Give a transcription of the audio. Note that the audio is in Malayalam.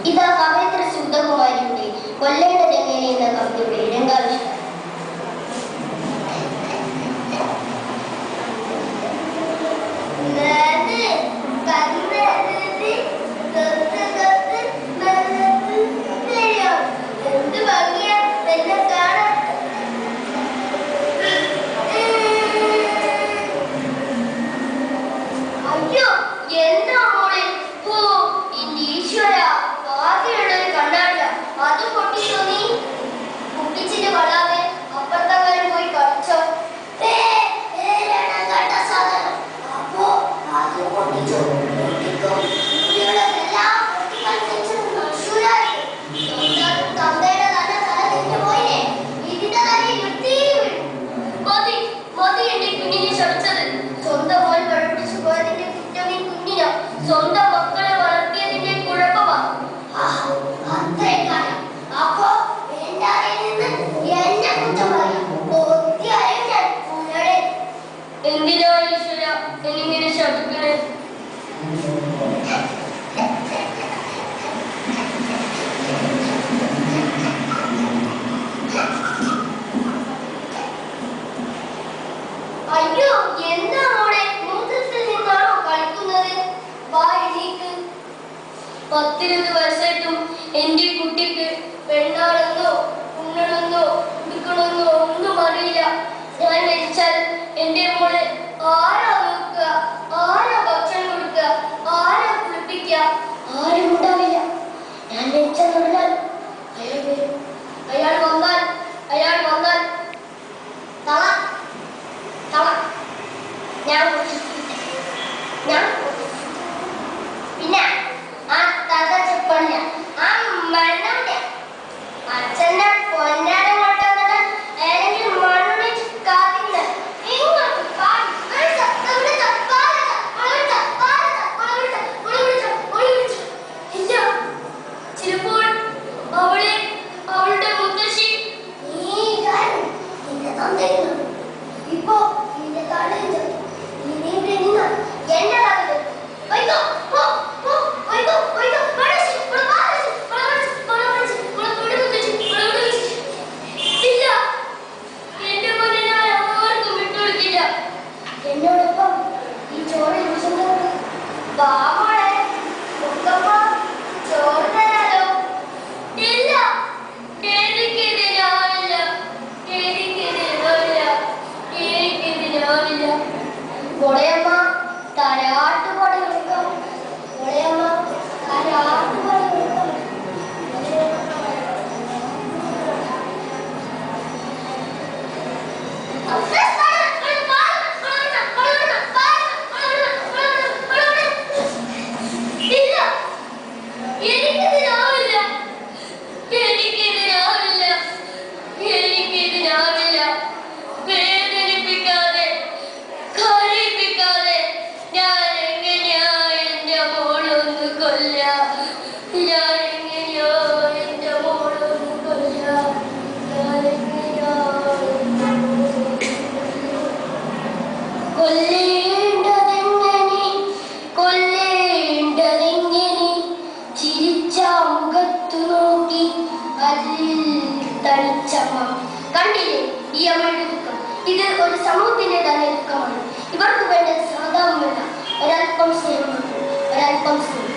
ഇതാ കവയത്രി സുഗതകുമാരിയുടെ കൊല്ലേണ്ടതെങ്ങനെ എന്ന കവിതയുടെ രംഗാവിഷ്കാരം. സ്വന്തം മക്കളെ വളർത്തിയതിന്റെ കുഴപ്പമാ. എന്തിനാ ഈശ്വര എന്നിങ്ങനെ ശപിക്കണേ? അയ്യോ, എന്താ മോളെ, മൂത്രത്തിൽ നിന്നാണോ കളിക്കുന്നത്? വാ, എണീക്ക്. 10-20 വയസ്സായിട്ടും എന്റെ കുട്ടിക്ക് പെണ്ണാണെന്നോ ഉണ്ണണമെന്നോ ഉടുക്കണമെന്നോ ഒന്നും അറിയില്ല. ഞാൻ മരിച്ചാൽ എന്റെ മോളെ ആരാ നോക്കുക? ആരാ ഭക്ഷണം കൊടുക്കുക? ആരാ കുളിപ്പിക്കുക? ആരും ഉണ്ടാവില്ല. ഞാൻ മരിച്ചാൽ പറഞ്ഞാൽ അയാൾ വരും. അയാൾ വന്നാൽ തള ഞാൻ പിന്നെ ആ തത ചെപ്പണില്ല, ആ മണ്ണമില്ല. അച്ഛന്റെ പൊന്നാരം കൊണ്ടുവന്നിട്ട് ഏതെങ്കിലും മണ്ണൊഴിച്ച് കാത്തില്ല. ചിലപ്പോൾ അവളുടെ മുത്തശ്ശി ഇപ്പോ നിന്റെ തടയുന്നു. നീ ഇവിടെ നിന്ന് എന്നെ തടയുന്നു. എന്നോടൊപ്പം ഈ ചോറ് രുചിക്കുന്നത് ബാമോളെ മുത്തമ്മ ചോറ് തരാലോ. ഇല്ല, കൊളയമ്മ തരാട്ടുപാടി കൊടുക്കാം. കൊളയമ്മ തരാട്ടുപാടി കൊടുക്കാം. വേദനിപ്പിക്കാതെ കരയിപ്പിക്കാതെ ഞാൻ എങ്ങനെയാ എന്റെ മോളൊന്ന് കൊല്ല? ഞാൻ എങ്ങനെയാ എന്റെ മോളൊന്ന് കൊല്ല? ഞാൻ എങ്ങനെയാ കൊല്ലേണ്ടതെങ്ങനെ? ചിരിച്ച മുഖത്തു നോക്കി അതിൽ തനിച്ചമ്മ. കണ്ടില്ലേ ഈ അമ്മയുടെ ദുഃഖം? ഇത് ഒരു സമൂഹത്തിന്റെ തന്നെ ദുഃഖമാണ്. ഇവർക്ക് വേണ്ടത് സഹതാപമല്ല, ഒരൽപ്പം സ്നേഹമാണ്, ഒരൽപ്പം സ്നേഹം.